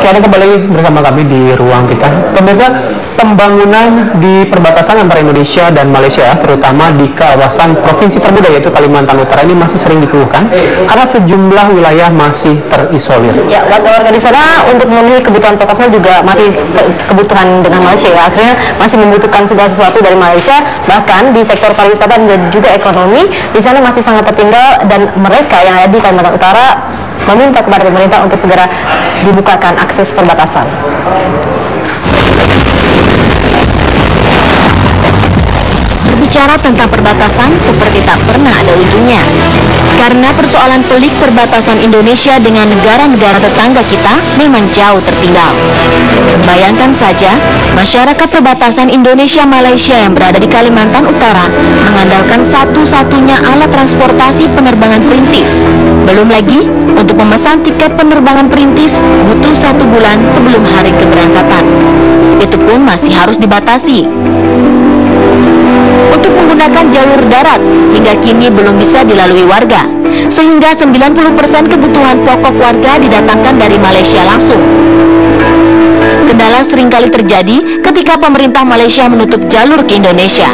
selamat kembali bersama kami di ruang kita. Pemirsa, pembangunan di perbatasan antara Indonesia dan Malaysia, terutama di kawasan provinsi termuda yaitu Kalimantan Utara ini masih sering dikeluhkan karena sejumlah wilayah masih terisolir. Ya, warga-warga di sana untuk memenuhi kebutuhan pokoknya juga masih kebutuhan dengan Malaysia ya. Akhirnya masih membutuhkan segala sesuatu dari Malaysia. Bahkan di sektor pariwisata dan juga ekonomi di sana masih sangat tertinggal, dan mereka yang ada di Kalimantan Utara meminta kepada pemerintah untuk segera dibukakan akses perbatasan. Berbicara tentang perbatasan seperti tak pernah ada ujungnya. Karena persoalan pelik perbatasan Indonesia dengan negara-negara tetangga kita memang jauh tertinggal. Bayangkan saja, masyarakat perbatasan Indonesia-Malaysia yang berada di Kalimantan Utara mengandalkan satu-satunya alat transportasi penerbangan perintis. Belum lagi, untuk memesan tiket penerbangan perintis butuh 1 bulan sebelum hari keberangkatan. Itu pun masih harus dibatasi. Untuk menggunakan jalur darat hingga kini belum bisa dilalui warga, sehingga 90% kebutuhan pokok warga didatangkan dari Malaysia langsung. Kendala seringkali terjadi ketika pemerintah Malaysia menutup jalur ke Indonesia.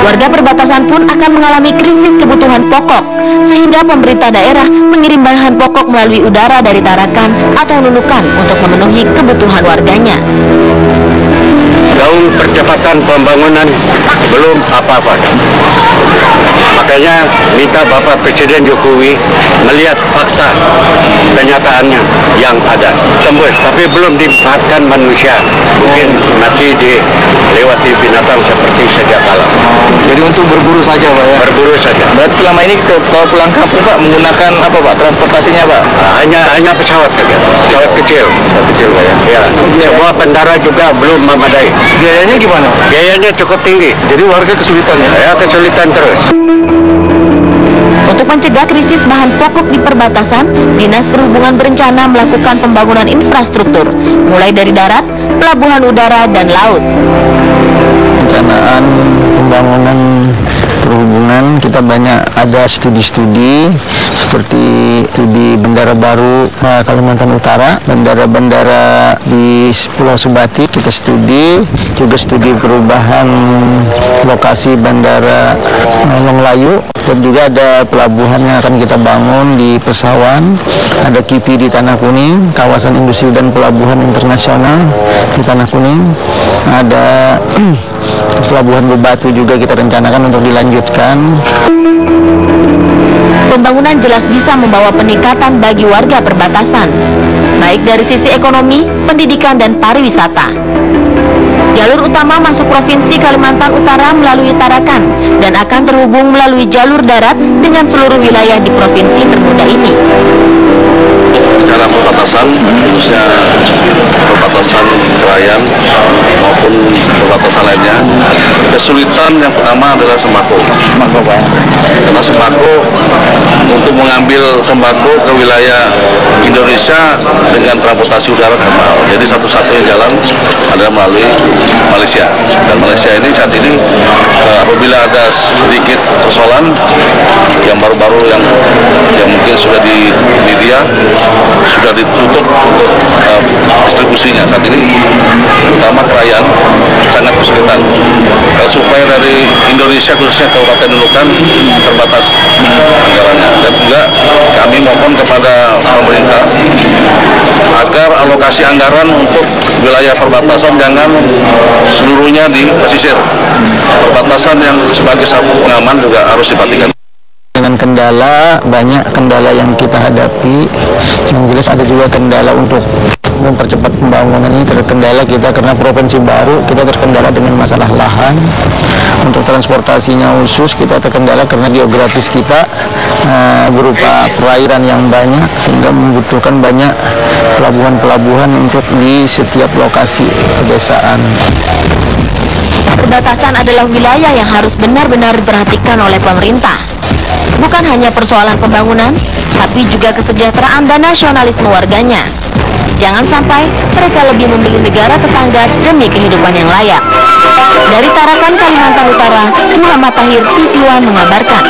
Warga perbatasan pun akan mengalami krisis kebutuhan pokok, sehingga pemerintah daerah mengirim bahan pokok melalui udara dari Tarakan atau Nunukan untuk memenuhi kebutuhan warganya. Daun percepatan pembangunan belum apa-apa. Makanya minta Bapak Presiden Jokowi melihat fakta kenyataannya yang ada. Tembus, tapi belum dimanfaatkan manusia. Mungkin nanti dilewati binatang seperti sejak kala. Jadi untuk berburu saja, Pak ya? Berburu saja. Berarti selama ini kalau pulang kampung, Pak, menggunakan apa, Pak, transportasinya, Pak? Hanya pesawat saja. Pesawat kecil. Pesawat kecil, Pak ya. Semua bandara juga belum memadai. Biayanya gimana? Biayanya cukup tinggi. Jadi warga kesulitan ya? Ya, kesulitan terus. Untuk mencegah krisis bahan pokok di perbatasan, Dinas Perhubungan berencana melakukan pembangunan infrastruktur, mulai dari darat, pelabuhan udara, dan laut. Perencanaan pembangunan perhubungan kita banyak ada studi-studi seperti studi bandara baru Kalimantan Utara, bandara-bandara di Pulau Subati kita studi, juga studi perubahan lokasi bandara Longlayu, dan juga ada pelabuhan yang akan kita bangun di Pesawan, ada KIPI di Tanah Kuning, kawasan industri dan pelabuhan internasional di Tanah Kuning, ada pelabuhan Bebatu juga kita rencanakan untuk dilanjutkan. Pembangunan jelas bisa membawa peningkatan bagi warga perbatasan, baik dari sisi ekonomi, pendidikan, dan pariwisata. Jalur utama masuk Provinsi Kalimantan Utara melalui Tarakan dan akan terhubung melalui jalur darat dengan seluruh wilayah di provinsi termuda ini. Secara perbatasan, khususnya perbatasan Krayan maupun perbatasan lainnya, kesulitan yang pertama adalah sembako. Karena sembako, untuk mengambil sembako ke wilayah Indonesia dengan transportasi udara mahal. Jadi satu-satunya jalan adalah melalui Malaysia. Dan Malaysia ini saat ini apabila ada sedikit persoalan yang baru-baru yang mungkin sudah di media sudah ditutup untuk distribusinya. Saat ini terutama Krayan sangat kesulitan. Kalau supaya dari Indonesia khususnya Kabupaten Nunukan terbatas anggarannya, dan juga kami mohon kepada pemerintah agar alokasi anggaran untuk wilayah perbatasan jangan seluruhnya di pesisir. Perbatasan yang sebagai sabuk pengaman juga harus diperhatikan. Dengan kendala, banyak kendala yang kita hadapi. Yang jelas ada juga kendala untuk mempercepat pembangunan ini, terkendala kita karena provinsi baru, kita terkendala dengan masalah lahan. Untuk transportasinya khusus kita terkendala karena geografis kita berupa perairan yang banyak, sehingga membutuhkan banyak pelabuhan-pelabuhan untuk di setiap lokasi pedesaan. Perbatasan adalah wilayah yang harus benar-benar diperhatikan oleh pemerintah. Bukan hanya persoalan pembangunan, tapi juga kesejahteraan dan nasionalisme warganya. Jangan sampai mereka lebih memilih negara tetangga demi kehidupan yang layak. Dari Tarakan, Kalimantan Utara, Muhammad Tahir, TV One mengabarkan.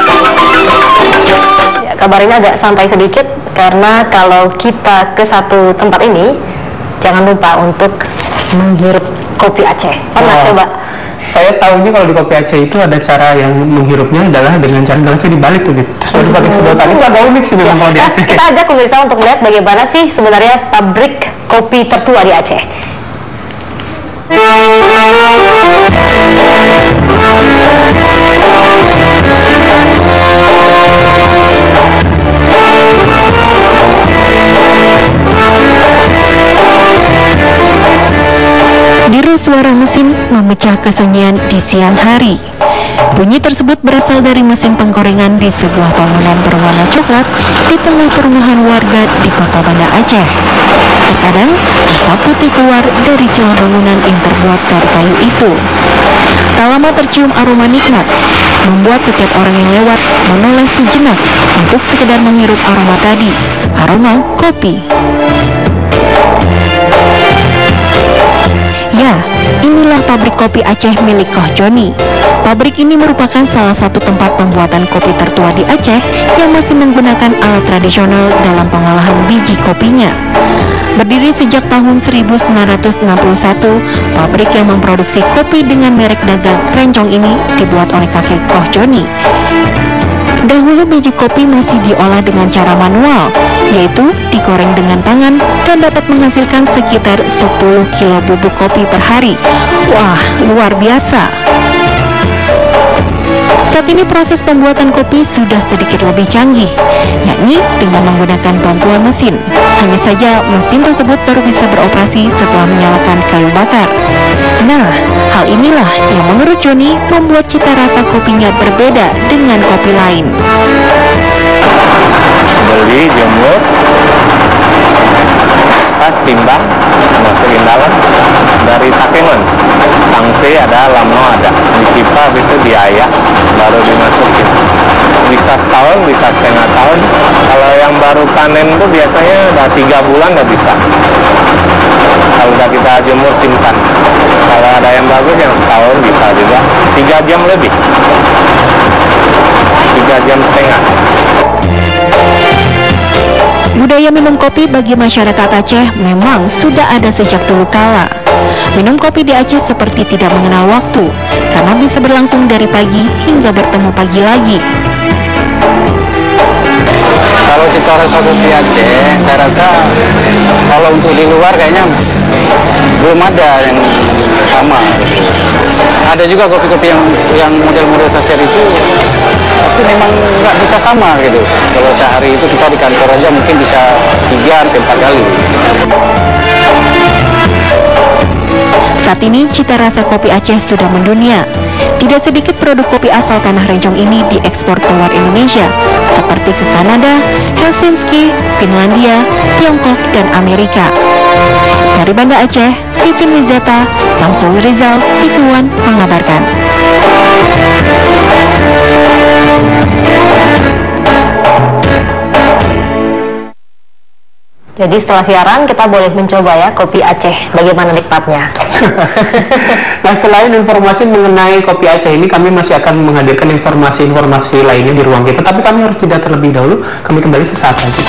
Ya, kabar ini agak santai sedikit karena kalau kita ke satu tempat ini, jangan lupa untuk menghirup kopi Aceh. Pernah coba? Saya tahunya kalau di kopi Aceh itu ada cara yang menghirupnya adalah dengan cara gelasnya dibalik tuh, terus baru pakai sedotan. Itu agak unik sih memang kalau di Aceh. Kita ajak pemirsa untuk melihat bagaimana sih sebenarnya pabrik kopi tertua di Aceh. Deru suara mesin memecah kesunyian di siang hari. Bunyi tersebut berasal dari mesin penggorengan di sebuah bangunan berwarna coklat di tengah perumahan warga di kota Banda Aceh. Terkadang asap putih keluar dari celah bangunan yang terbuat dari kayu itu. Tak lama tercium aroma nikmat, membuat setiap orang yang lewat menoleh sejenak untuk sekedar menghirup aroma tadi, aroma kopi. Ya, inilah pabrik kopi Aceh milik Koh Joni. Pabrik ini merupakan salah satu tempat pembuatan kopi tertua di Aceh yang masih menggunakan alat tradisional dalam pengolahan biji kopinya. Berdiri sejak tahun 1961, pabrik yang memproduksi kopi dengan merek dagang Rencong ini dibuat oleh kakek Koh Joni. Dahulu biji kopi masih diolah dengan cara manual, yaitu digoreng dengan tangan dan dapat menghasilkan sekitar 10 kilo bubuk kopi per hari. Wah, luar biasa. Saat ini proses pembuatan kopi sudah sedikit lebih canggih, yakni dengan menggunakan bantuan mesin. Hanya saja mesin tersebut baru bisa beroperasi setelah menyalakan kayu bakar. Nah, hal inilah yang menurut Joni membuat cita rasa kopinya berbeda dengan kopi lain. Beli, jemur, pas timbang, masukin dalam dari takengon. Tangsi ada, lamno ada, dikipa habis itu diayak, baru dimasukin. Bisa setahun, bisa setengah tahun. Kalau yang baru panen tuh biasanya udah 3 bulan udah bisa. Kalau udah kita jemur simpan. Kalau ada yang bagus yang setahun bisa juga. 3 jam lebih. 3 jam setengah. Budaya minum kopi bagi masyarakat Aceh memang sudah ada sejak dulu kala. Minum kopi di Aceh seperti tidak mengenal waktu, karena bisa berlangsung dari pagi hingga bertemu pagi lagi. Kalau cita rasa kopi Aceh, saya rasa kalau untuk di luar kayaknya belum ada yang sama. Ada juga kopi-kopi yang model-model saset itu, tapi memang nggak bisa sama gitu. Kalau sehari itu kita di kantor aja mungkin bisa 3-4 kali. Saat ini cita rasa kopi Aceh sudah mendunia. Tidak sedikit produk kopi asal tanah Rencong ini diekspor keluar Indonesia, seperti ke Kanada, Helsinki, Finlandia, Tiongkok, dan Amerika. Dari Banda Aceh, Vivin Wizata, Samsul Rizal, TV One mengabarkan. Jadi setelah siaran kita boleh mencoba ya kopi Aceh, bagaimana nikmatnya. Nah, selain informasi mengenai kopi Aceh ini, kami masih akan menghadirkan informasi-informasi lainnya di ruang kita. Tapi kami harus jeda terlebih dahulu. Kami kembali sesaat lagi.